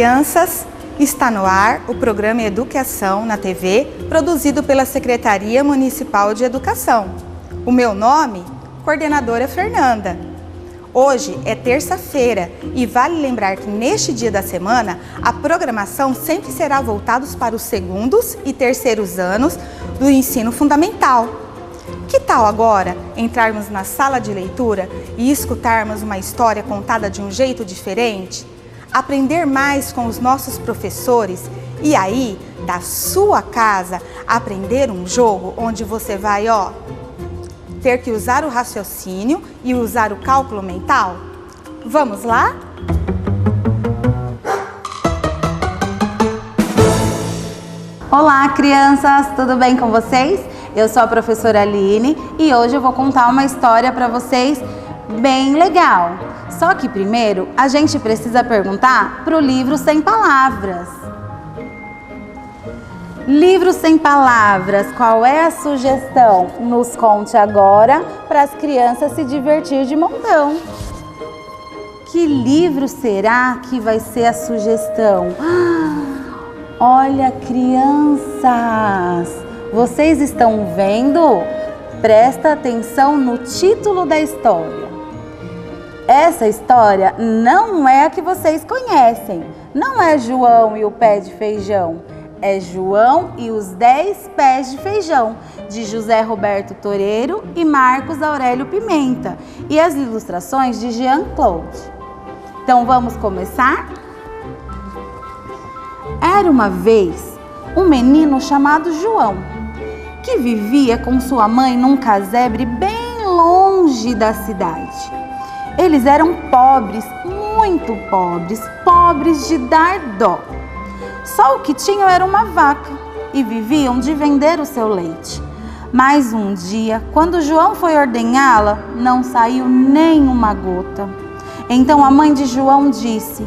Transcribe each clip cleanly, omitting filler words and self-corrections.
crianças, está no ar o programa Educação na TV, produzido pela Secretaria Municipal de Educação. O meu nome, Coordenadora Fernanda. Hoje é terça-feira e vale lembrar que neste dia da semana a programação sempre será voltada para os segundos e terceiros anos do ensino fundamental. Que tal agora entrarmos na sala de leitura e escutarmos uma história contada de um jeito diferente? Aprender mais com os nossos professores e aí, da sua casa, aprender um jogo onde você vai, ter que usar o raciocínio e usar o cálculo mental? Vamos lá? Olá, crianças! Tudo bem com vocês? Eu sou a professora Aline e hoje eu vou contar uma história para vocês bem legal. Só que primeiro a gente precisa perguntar para o livro Sem Palavras. Livro Sem Palavras, qual é a sugestão? Nos conte agora para as crianças se divertir de montão. Que livro será que vai ser a sugestão? Olha, crianças, vocês estão vendo? Presta atenção no título da história. Essa história não é a que vocês conhecem. Não é João e o pé de feijão. É João e os 10 pés de feijão, de José Roberto Toreiro e Marcos Aurélio Pimenta. E as ilustrações de Jean-Claude. Então vamos começar? Era uma vez um menino chamado João, que vivia com sua mãe num casebre bem longe da cidade. Eles eram pobres, muito pobres, pobres de dar dó. Só o que tinham era uma vaca e viviam de vender o seu leite. Mas um dia, quando João foi ordenhá-la, não saiu nem uma gota. Então a mãe de João disse: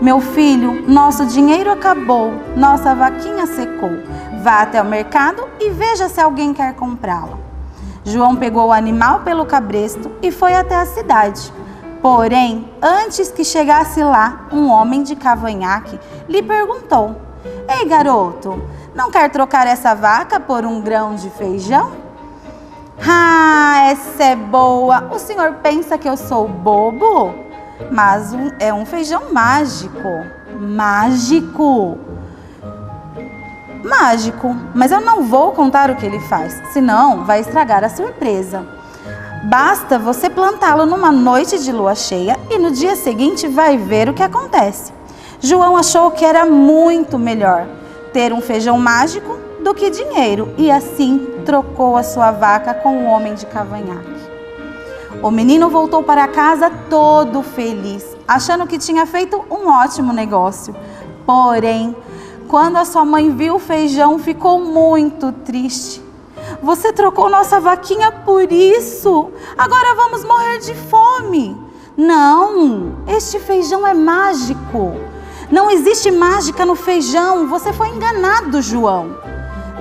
"Meu filho, nosso dinheiro acabou, nossa vaquinha secou. Vá até o mercado e veja se alguém quer comprá-la." João pegou o animal pelo cabresto e foi até a cidade. Porém, antes que chegasse lá, um homem de cavanhaque lhe perguntou: "Ei, garoto, não quer trocar essa vaca por um grão de feijão?" Essa é boa! O senhor pensa que eu sou bobo? Mas é um feijão mágico. Mágico! Mágico, mas eu não vou contar o que ele faz, senão vai estragar a surpresa. Basta você plantá-lo numa noite de lua cheia e no dia seguinte vai ver o que acontece. João achou que era muito melhor ter um feijão mágico do que dinheiro e assim trocou a sua vaca com o homem de cavanhaque. O menino voltou para casa todo feliz, achando que tinha feito um ótimo negócio. Porém, quando a sua mãe viu o feijão, ficou muito triste. "Você trocou nossa vaquinha por isso? Agora vamos morrer de fome." "Não, este feijão é mágico. Não existe mágica no feijão. Você foi enganado, João."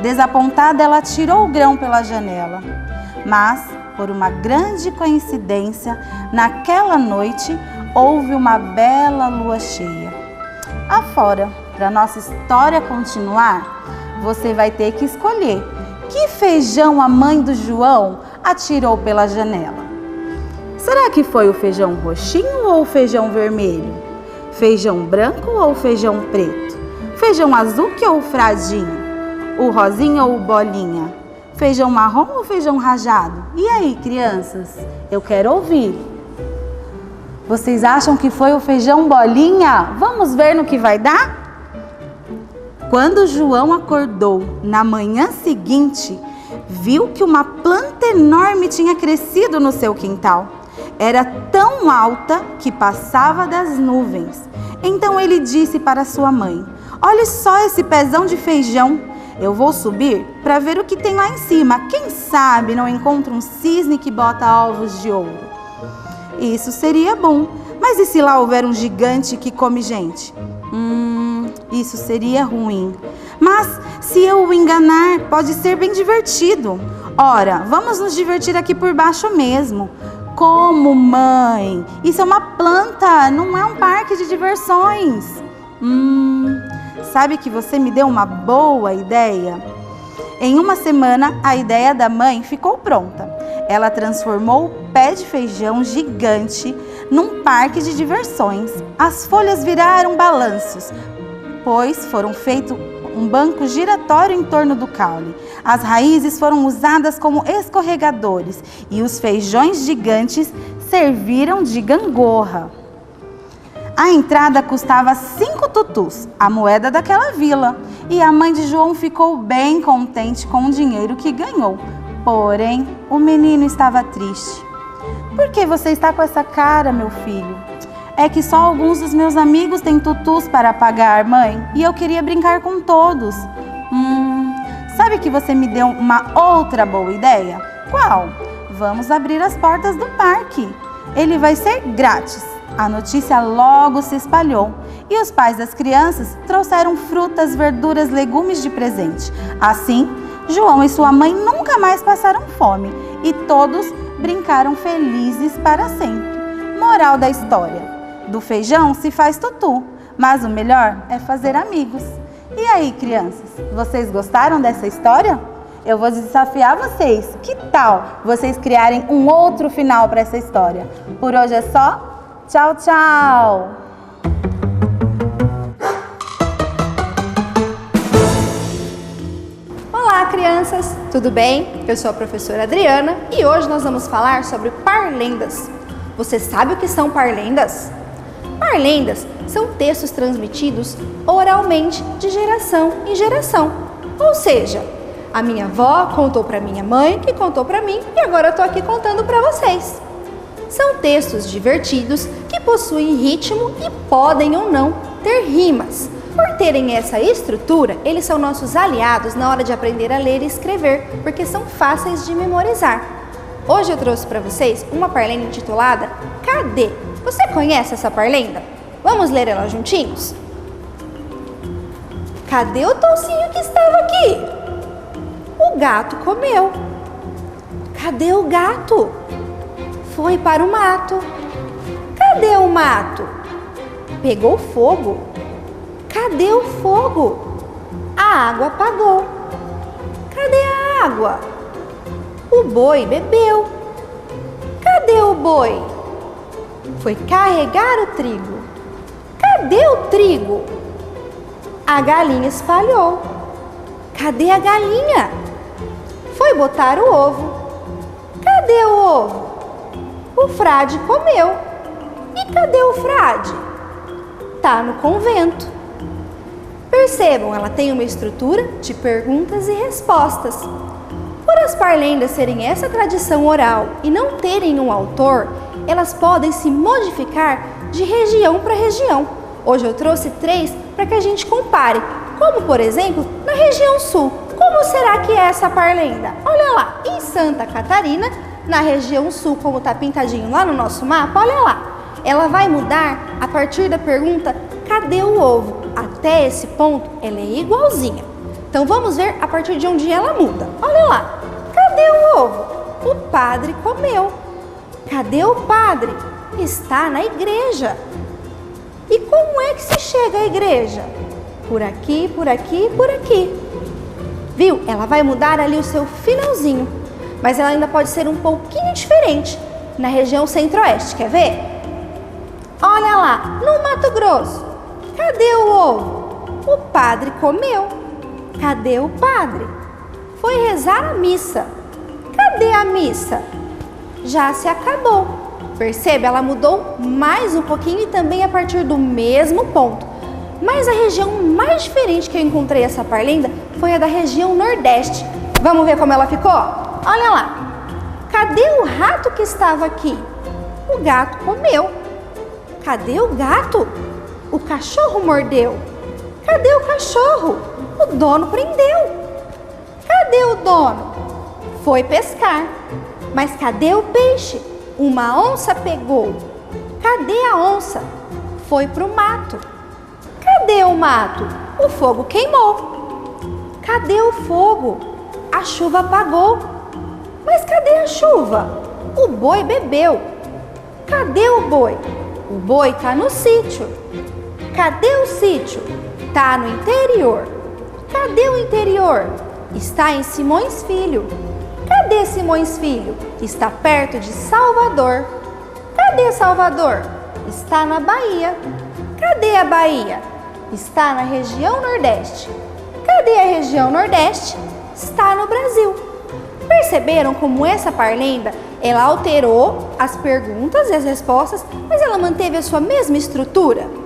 Desapontada, ela tirou o grão pela janela. Mas, por uma grande coincidência, naquela noite houve uma bela lua cheia. Afora, para nossa história continuar, você vai ter que escolher que feijão a mãe do João atirou pela janela. Será que foi o feijão roxinho ou o feijão vermelho? Feijão branco ou feijão preto? Feijão azul ou fradinho? O rosinha ou o bolinha? Feijão marrom ou feijão rajado? E aí, crianças? Eu quero ouvir. Vocês acham que foi o feijão bolinha? Vamos ver no que vai dar? Quando João acordou na manhã seguinte, viu que uma planta enorme tinha crescido no seu quintal. Era tão alta que passava das nuvens. Então ele disse para sua mãe: "Olhe só esse pezão de feijão. Eu vou subir para ver o que tem lá em cima. Quem sabe não encontro um cisne que bota ovos de ouro." "Isso seria bom. Mas e se lá houver um gigante que come gente?" Isso seria ruim. "Mas se eu o enganar, pode ser bem divertido." "Ora, vamos nos divertir aqui por baixo mesmo." "Como, mãe? Isso é uma planta, não é um parque de diversões." Sabe que você me deu uma boa ideia? Em uma semana, a ideia da mãe ficou pronta. Ela transformou o pé de feijão gigante num parque de diversões. As folhas viraram balanços, pois foram feitos um banco giratório em torno do caule. As raízes foram usadas como escorregadores e os feijões gigantes serviram de gangorra. A entrada custava 5 tutus, a moeda daquela vila, e a mãe de João ficou bem contente com o dinheiro que ganhou. Porém, o menino estava triste. Por que você está com essa cara, meu filho? É que só alguns dos meus amigos têm tutus para pagar, mãe, e eu queria brincar com todos. Sabe que você me deu uma outra boa ideia? Qual? Vamos abrir as portas do parque. Ele vai ser grátis. A notícia logo se espalhou e os pais das crianças trouxeram frutas, verduras, legumes de presente. Assim, João e sua mãe nunca mais passaram fome e todos brincaram felizes para sempre. Moral da história: do feijão se faz tutu, mas o melhor é fazer amigos. E aí, crianças, vocês gostaram dessa história? Eu vou desafiar vocês. Que tal vocês criarem um outro final para essa história? Por hoje é só. Tchau, tchau! Olá, crianças! Tudo bem? Eu sou a professora Adriana e hoje nós vamos falar sobre parlendas. Você sabe o que são parlendas? Parlendas são textos transmitidos oralmente de geração em geração. Ou seja, a minha avó contou para minha mãe, que contou para mim, e agora eu estou aqui contando para vocês. São textos divertidos que possuem ritmo e podem ou não ter rimas. Por terem essa estrutura, eles são nossos aliados na hora de aprender a ler e escrever, porque são fáceis de memorizar. Hoje eu trouxe para vocês uma parlenda intitulada Cadê? Você conhece essa parlenda? Vamos ler ela juntinhos? Cadê o toucinho que estava aqui? O gato comeu. Cadê o gato? Foi para o mato. Cadê o mato? Pegou fogo. Cadê o fogo? A água apagou. Cadê a água? O boi bebeu. Cadê o boi? Foi carregar o trigo. Cadê o trigo? A galinha espalhou. Cadê a galinha? Foi botar o ovo. Cadê o ovo? O frade comeu. E cadê o frade? Tá no convento. Percebam, ela tem uma estrutura de perguntas e respostas. Por as parlendas serem essa tradição oral e não terem um autor, elas podem se modificar de região para região. Hoje eu trouxe 3 para que a gente compare, como por exemplo, na região sul. Como será que é essa parlenda? Olha lá, em Santa Catarina, na região sul, como está pintadinho lá no nosso mapa, olha lá. Ela vai mudar a partir da pergunta, cadê o ovo? Até esse ponto, ela é igualzinha. Então vamos ver a partir de onde ela muda. Olha lá, cadê o ovo? O padre comeu. Cadê o padre? Está na igreja. E como é que se chega à igreja? Por aqui, por aqui, por aqui. Viu? Ela vai mudar ali o seu finalzinho. Mas ela ainda pode ser um pouquinho diferente na região centro-oeste. Quer ver? Olha lá, no Mato Grosso. Cadê o ovo? O padre comeu. Cadê o padre? Foi rezar a missa. Cadê a missa? Já se acabou. Percebe? Ela mudou mais um pouquinho e também a partir do mesmo ponto. Mas a região mais diferente que eu encontrei essa parlenda foi a da região Nordeste. Vamos ver como ela ficou? Olha lá. Cadê o rato que estava aqui? O gato comeu. Cadê o gato? O cachorro mordeu. Cadê o cachorro? O dono prendeu. Cadê o dono? Foi pescar. Mas cadê o peixe? Uma onça pegou. Cadê a onça? Foi pro mato. Cadê o mato? O fogo queimou. Cadê o fogo? A chuva apagou. Mas cadê a chuva? O boi bebeu. Cadê o boi? O boi tá no sítio. Cadê o sítio? Tá no interior. Cadê o interior? Está em Simões Filho. Cadê Simões Filho? Está perto de Salvador. Cadê Salvador? Está na Bahia. Cadê a Bahia? Está na região Nordeste. Cadê a região Nordeste? Está no Brasil. Perceberam como essa parlenda, ela alterou as perguntas e as respostas, mas ela manteve a sua mesma estrutura?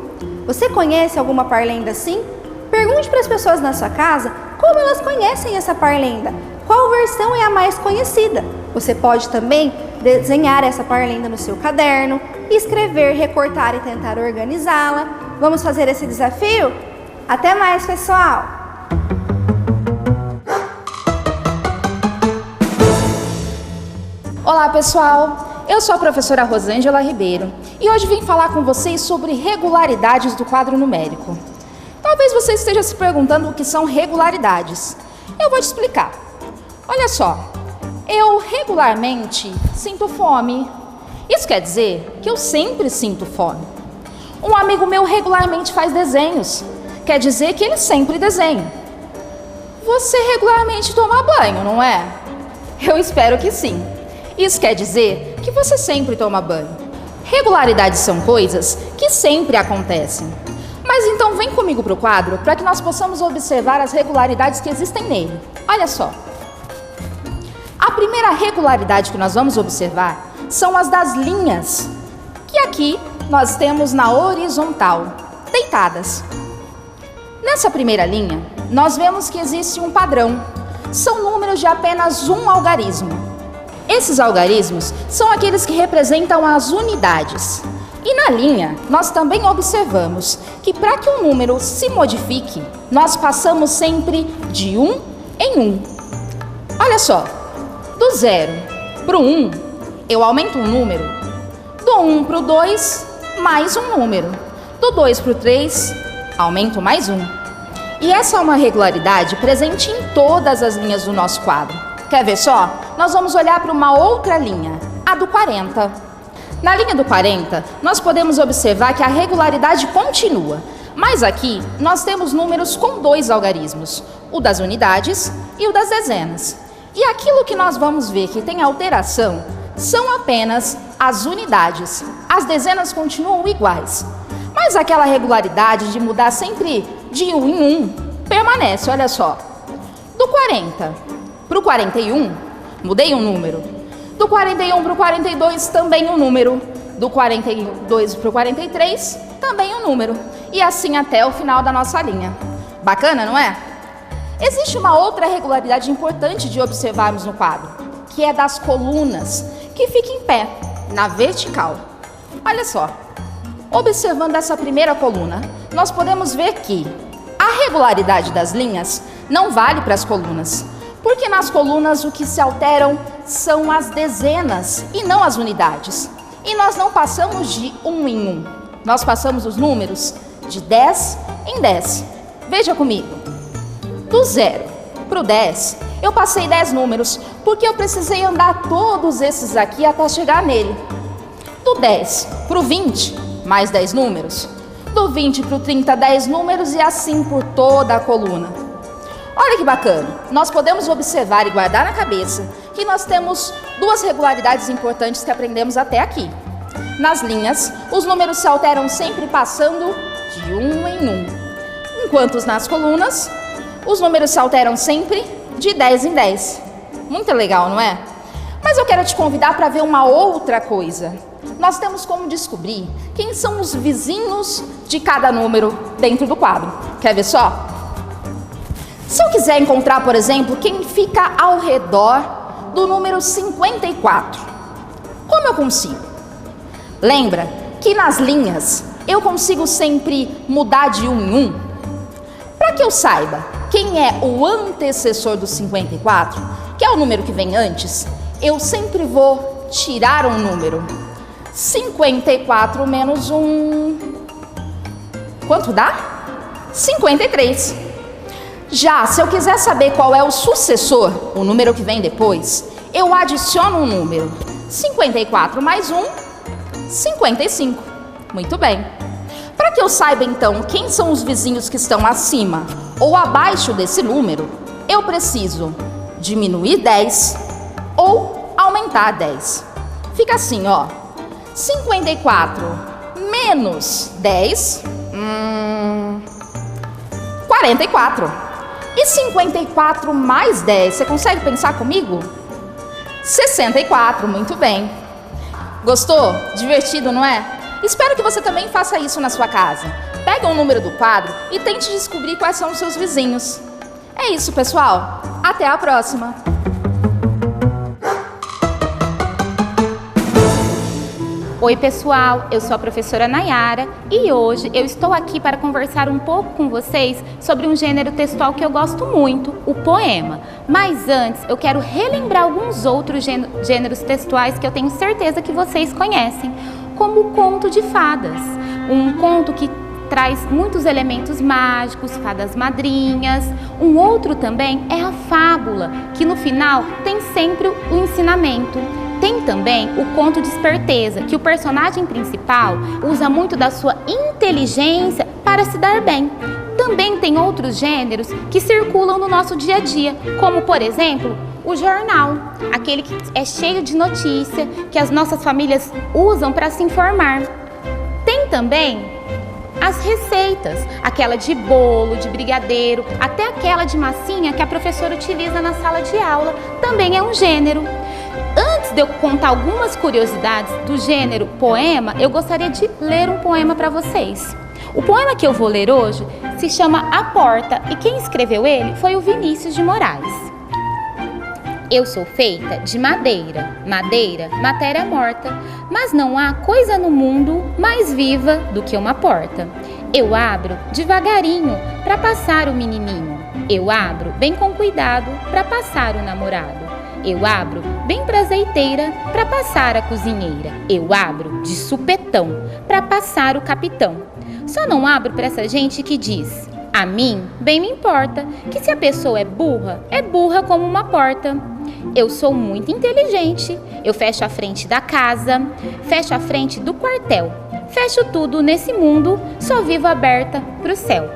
Você conhece alguma parlenda assim? Pergunte para as pessoas na sua casa como elas conhecem essa parlenda. Qual versão é a mais conhecida? Você pode também desenhar essa parlenda no seu caderno, escrever, recortar e tentar organizá-la. Vamos fazer esse desafio? Até mais, pessoal! Olá, pessoal! Eu sou a professora Rosângela Ribeiro e hoje vim falar com vocês sobre regularidades do quadro numérico. Talvez você esteja se perguntando o que são regularidades. Eu vou te explicar. Olha só, eu regularmente sinto fome. Isso quer dizer que eu sempre sinto fome. Um amigo meu regularmente faz desenhos. Quer dizer que ele sempre desenha. Você regularmente toma banho, não é? Eu espero que sim. Isso quer dizer que você sempre toma banho. Regularidades são coisas que sempre acontecem. Mas então vem comigo para o quadro para que nós possamos observar as regularidades que existem nele. Olha só. A primeira regularidade que nós vamos observar são as das linhas, que aqui nós temos na horizontal, deitadas. Nessa primeira linha, nós vemos que existe um padrão. São números de apenas um algarismo. Esses algarismos são aqueles que representam as unidades. E na linha, nós também observamos que para que um número se modifique, nós passamos sempre de 1 em 1. Olha só, do 0 para o 1, eu aumento um número. Do 1 para o 2, mais um número. Do 2 para o 3, aumento mais um. E essa é uma regularidade presente em todas as linhas do nosso quadro. Quer ver só? Nós vamos olhar para uma outra linha, a do 40. Na linha do 40, nós podemos observar que a regularidade continua, mas aqui nós temos números com dois algarismos, o das unidades e o das dezenas. E aquilo que nós vamos ver que tem alteração são apenas as unidades. As dezenas continuam iguais, mas aquela regularidade de mudar sempre de 1 em 1 permanece, olha só. Do 40 para o 41, mudei um número. Do 41 para o 42, também um número. Do 42 para o 43, também um número. E assim até o final da nossa linha. Bacana, não é? Existe uma outra regularidade importante de observarmos no quadro, que é das colunas, que fica em pé, na vertical. Olha só, observando essa primeira coluna, nós podemos ver que a regularidade das linhas não vale para as colunas, porque nas colunas o que se alteram são as dezenas e não as unidades. E nós não passamos de 1 em 1, nós passamos os números de 10 em 10. Veja comigo, do 0 para o 10, eu passei 10 números, porque eu precisei andar todos esses aqui até chegar nele. Do 10 para o 20, mais 10 números. Do 20 para o 30, 10 números e assim por toda a coluna. Olha que bacana, nós podemos observar e guardar na cabeça que nós temos duas regularidades importantes que aprendemos até aqui. Nas linhas, os números se alteram sempre passando de 1 em 1, enquanto nas colunas, os números se alteram sempre de 10 em 10. Muito legal, não é? Mas eu quero te convidar para ver uma outra coisa. Nós temos como descobrir quem são os vizinhos de cada número dentro do quadro. Quer ver só? Se eu quiser encontrar, por exemplo, quem fica ao redor do número 54, como eu consigo? Lembra que nas linhas eu consigo sempre mudar de 1 em 1? Para que eu saiba quem é o antecessor do 54, que é o número que vem antes, eu sempre vou tirar um número. 54 menos 1... Quanto dá? 53. Já, se eu quiser saber qual é o sucessor, o número que vem depois, eu adiciono um número. 54 mais 1, 55. Muito bem. Para que eu saiba então quem são os vizinhos que estão acima ou abaixo desse número, eu preciso diminuir 10 ou aumentar 10. Fica assim, ó. 54 menos 10, 44. E 54 mais 10, você consegue pensar comigo? 64, muito bem. Gostou? Divertido, não é? Espero que você também faça isso na sua casa. Pegue um número do quadro e tente descobrir quais são os seus vizinhos. É isso, pessoal. Até a próxima! Oi pessoal, eu sou a professora Nayara e hoje eu estou aqui para conversar um pouco com vocês sobre um gênero textual que eu gosto muito, o poema. Mas antes eu quero relembrar alguns outros gêneros textuais que eu tenho certeza que vocês conhecem, como o conto de fadas, um conto que traz muitos elementos mágicos, fadas madrinhas. Um outro também é a fábula, que no final tem sempre o ensinamento. Tem também o conto de esperteza, que o personagem principal usa muito da sua inteligência para se dar bem. Também tem outros gêneros que circulam no nosso dia a dia, como por exemplo, o jornal, aquele que é cheio de notícia, que as nossas famílias usam para se informar. Tem também as receitas, aquela de bolo, de brigadeiro, até aquela de massinha que a professora utiliza na sala de aula, também é um gênero. Antes de eu contar algumas curiosidades do gênero poema, eu gostaria de ler um poema para vocês. O poema que eu vou ler hoje se chama A Porta e quem escreveu ele foi o Vinícius de Moraes. Eu sou feita de madeira, madeira, matéria morta, mas não há coisa no mundo mais viva do que uma porta. Eu abro devagarinho para passar o menininho. Eu abro bem com cuidado para passar o namorado. Eu abro bem pra azeiteira para passar a cozinheira. Eu abro de supetão para passar o capitão. Só não abro para essa gente que diz: a mim bem me importa que se a pessoa é burra como uma porta. Eu sou muito inteligente. Eu fecho a frente da casa, fecho a frente do quartel, fecho tudo nesse mundo, só vivo aberta pro céu.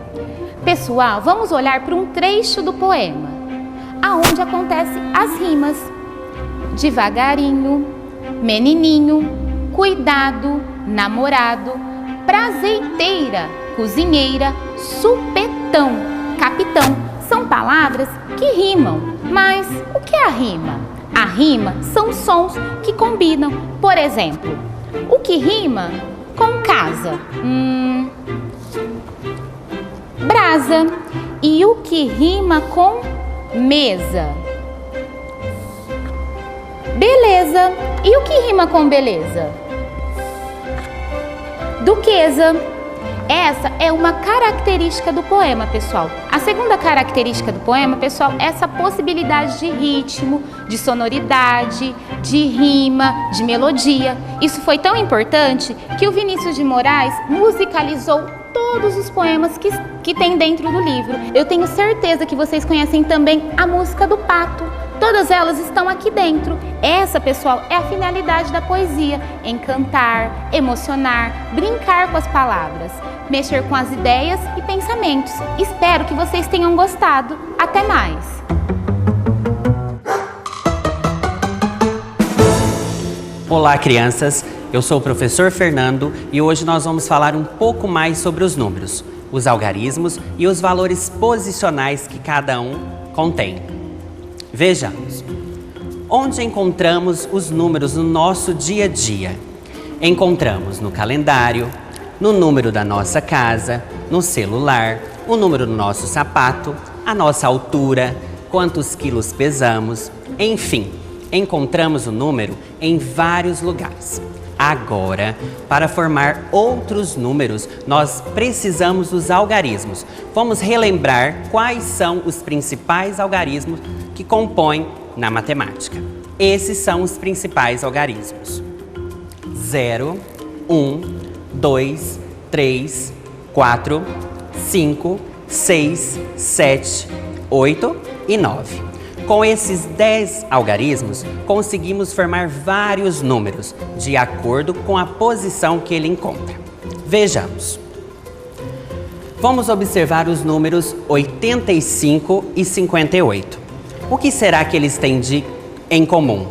Pessoal, vamos olhar para um trecho do poema, aonde acontecem as rimas. Devagarinho, menininho, cuidado, namorado, prazeiteira, cozinheira, supetão, capitão. São palavras que rimam, mas o que é a rima? A rima são sons que combinam. Por exemplo, o que rima com casa? Brasa. E o que rima com mesa? Beleza. E o que rima com beleza? Duquesa. Essa é uma característica do poema, pessoal. A segunda característica do poema, pessoal, é essa possibilidade de ritmo, de sonoridade, de rima, de melodia. Isso foi tão importante que o Vinícius de Moraes musicalizou todos os poemas que tem dentro do livro. Eu tenho certeza que vocês conhecem também a música do Pato. Todas elas estão aqui dentro. Essa, pessoal, é a finalidade da poesia: encantar, emocionar, brincar com as palavras, mexer com as ideias e pensamentos. Espero que vocês tenham gostado. Até mais! Olá, crianças! Eu sou o professor Fernando e hoje nós vamos falar um pouco mais sobre os números, os algarismos e os valores posicionais que cada um contém. Vejamos. Onde encontramos os números no nosso dia a dia? Encontramos no calendário, no número da nossa casa, no celular, o número do nosso sapato, a nossa altura, quantos quilos pesamos, enfim, encontramos o número em vários lugares. Agora, para formar outros números, nós precisamos dos algarismos. Vamos relembrar quais são os principais algarismos que compõem na matemática. Esses são os principais algarismos: 0, 1, 2, 3, 4, 5, 6, 7, 8 e 9. Com esses 10 algarismos, conseguimos formar vários números, de acordo com a posição que ele encontra. Vejamos. Vamos observar os números 85 e 58. O que será que eles têm em comum?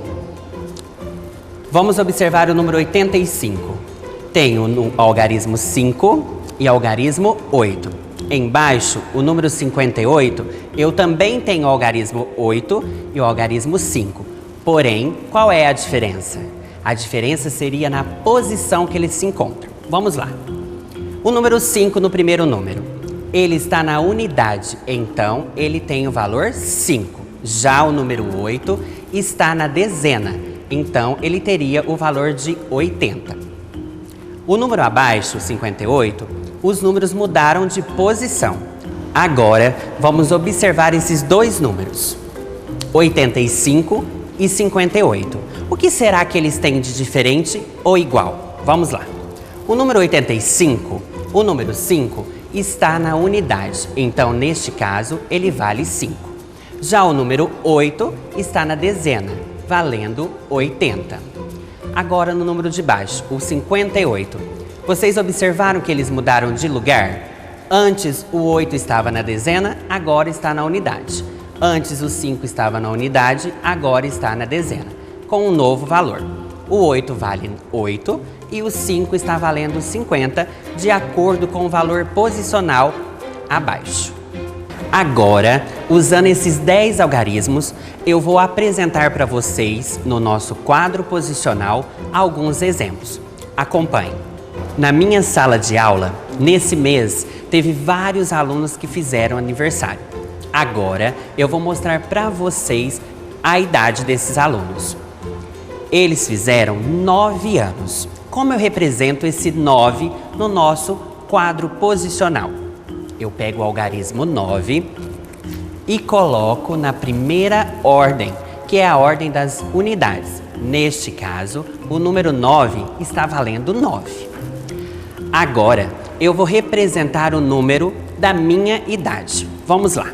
Vamos observar o número 85. Tem o algarismo 5 e algarismo 8. Embaixo, o número 58, eu também tenho o algarismo 8 e o algarismo 5. Porém, qual é a diferença? A diferença seria na posição que eles se encontram. Vamos lá. O número 5 no primeiro número, ele está na unidade, então ele tem o valor 5. Já o número 8 está na dezena, então ele teria o valor de 80. O número abaixo, 58, os números mudaram de posição. Agora, vamos observar esses dois números, 85 e 58. O que será que eles têm de diferente ou igual? Vamos lá. O número 85, o número 5, está na unidade, então neste caso ele vale 5. Já o número 8 está na dezena, valendo 80. Agora no número de baixo, o 58. Vocês observaram que eles mudaram de lugar? Antes o 8 estava na dezena, agora está na unidade. Antes o 5 estava na unidade, agora está na dezena, com um novo valor. O 8 vale 8 e o 5 está valendo 50, de acordo com o valor posicional abaixo. Agora, usando esses 10 algarismos, eu vou apresentar para vocês, no nosso quadro posicional, alguns exemplos. Acompanhe. Na minha sala de aula, nesse mês, teve vários alunos que fizeram aniversário. Agora, eu vou mostrar para vocês a idade desses alunos. Eles fizeram 9 anos. Como eu represento esse 9 no nosso quadro posicional? Eu pego o algarismo 9 e coloco na primeira ordem, que é a ordem das unidades. Neste caso, o número 9 está valendo 9. Agora, eu vou representar o número da minha idade. Vamos lá.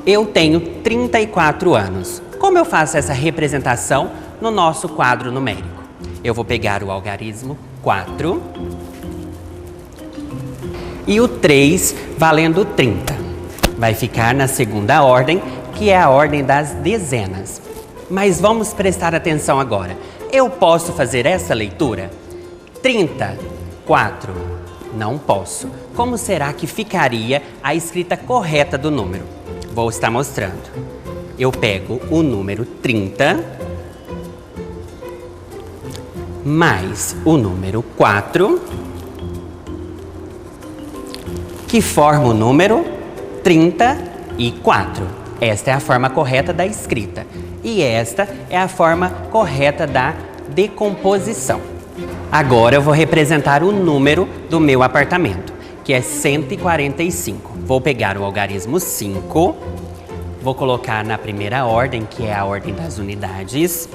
Eu tenho 34 anos. Como eu faço essa representação no nosso quadro numérico? Eu vou pegar o algarismo 4 e o 3 valendo 30. Vai ficar na segunda ordem, que é a ordem das dezenas. Mas vamos prestar atenção agora. Eu posso fazer essa leitura? 34. Não posso. Como será que ficaria a escrita correta do número? Vou estar mostrando. Eu pego o número 30 mais o número 4, que forma o número 34. Esta é a forma correta da escrita. E esta é a forma correta da decomposição. Agora eu vou representar o número do meu apartamento, que é 145. Vou pegar o algarismo 5, vou colocar na primeira ordem, que é a ordem das unidades.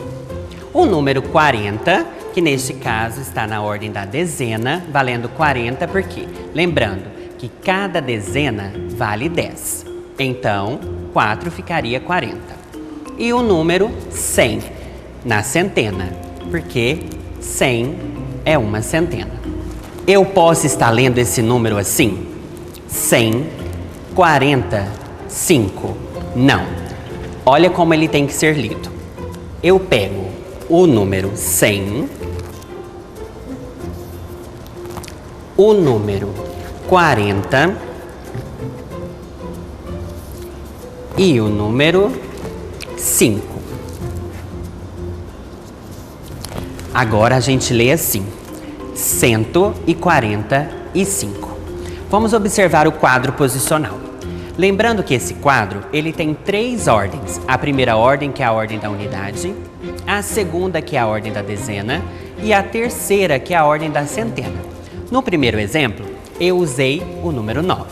O número 40, que neste caso está na ordem da dezena, valendo 40, porque lembrando que cada dezena vale 10. Então, 4 ficaria 40. E o número 100, na centena, porque 100 é uma centena. Eu posso estar lendo esse número assim? 145. Não. Olha como ele tem que ser lido. Eu pego o número 100, o número 40 e o número 5. Agora a gente lê assim, 145. Vamos observar o quadro posicional. Lembrando que esse quadro, ele tem 3 ordens. A primeira ordem, que é a ordem da unidade, a segunda, que é a ordem da dezena, e a terceira, que é a ordem da centena. No primeiro exemplo, eu usei o número 9.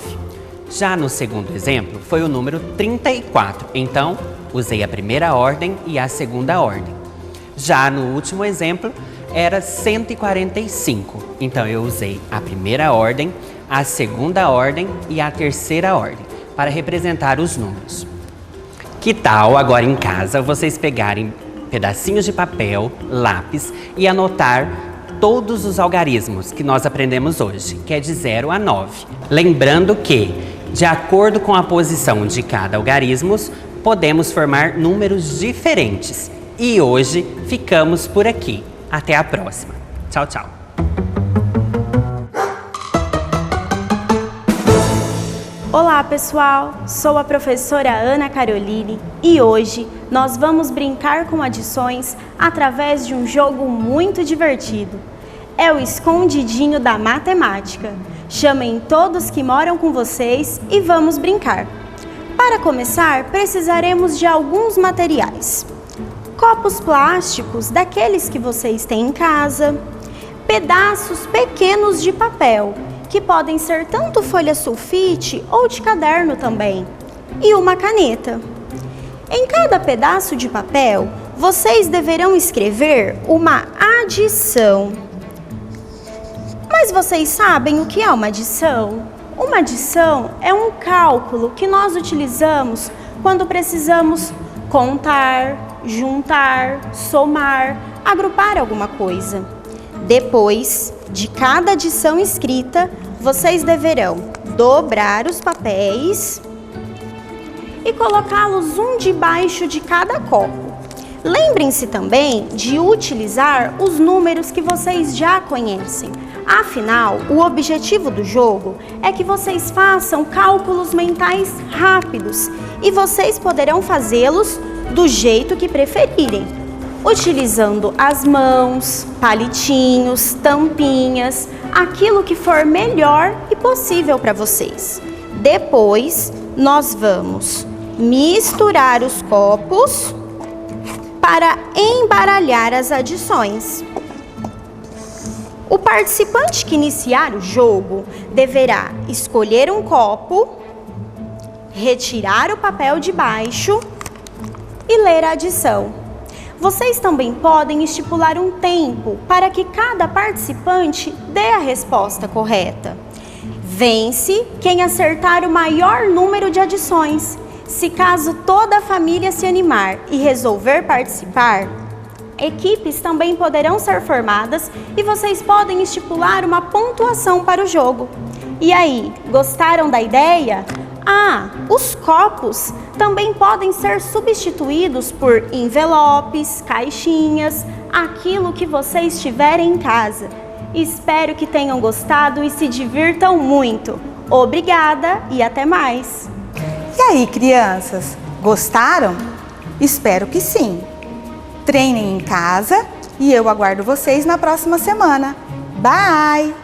Já no segundo exemplo, foi o número 34. Então, usei a primeira ordem e a segunda ordem. Já no último exemplo, era 145. Então, eu usei a primeira ordem, a segunda ordem e a terceira ordem para representar os números. Que tal agora em casa vocês pegarem pedacinhos de papel, lápis e anotar todos os algarismos que nós aprendemos hoje, que é de 0 a 9. Lembrando que, de acordo com a posição de cada algarismo, podemos formar números diferentes. E hoje ficamos por aqui. Até a próxima. Tchau, tchau. Olá pessoal, sou a professora Ana Caroline e hoje nós vamos brincar com adições através de um jogo muito divertido. É o escondidinho da matemática. Chamem todos que moram com vocês e vamos brincar. Para começar, precisaremos de alguns materiais. Copos plásticos, daqueles que vocês têm em casa, pedaços pequenos de papel, que podem ser tanto folha sulfite ou de caderno também, e uma caneta. Em cada pedaço de papel, vocês deverão escrever uma adição. Mas vocês sabem o que é uma adição? Uma adição é um cálculo que nós utilizamos quando precisamos contar, juntar, somar, agrupar alguma coisa. Depois de cada adição escrita, vocês deverão dobrar os papéis e colocá-los um debaixo de cada copo. Lembrem-se também de utilizar os números que vocês já conhecem. Afinal, o objetivo do jogo é que vocês façam cálculos mentais rápidos e vocês poderão fazê-los do jeito que preferirem, utilizando as mãos, palitinhos, tampinhas, aquilo que for melhor e possível para vocês. Depois, nós vamos misturar os copos para embaralhar as adições. O participante que iniciar o jogo deverá escolher um copo, retirar o papel de baixo e ler a adição. Vocês também podem estipular um tempo para que cada participante dê a resposta correta. Vence quem acertar o maior número de adições. Se caso toda a família se animar e resolver participar, equipes também poderão ser formadas e vocês podem estipular uma pontuação para o jogo. E aí, gostaram da ideia? Os copos também podem ser substituídos por envelopes, caixinhas, aquilo que vocês tiverem em casa. Espero que tenham gostado e se divirtam muito. Obrigada e até mais! E aí, crianças, gostaram? Espero que sim. Treinem em casa e eu aguardo vocês na próxima semana. Bye!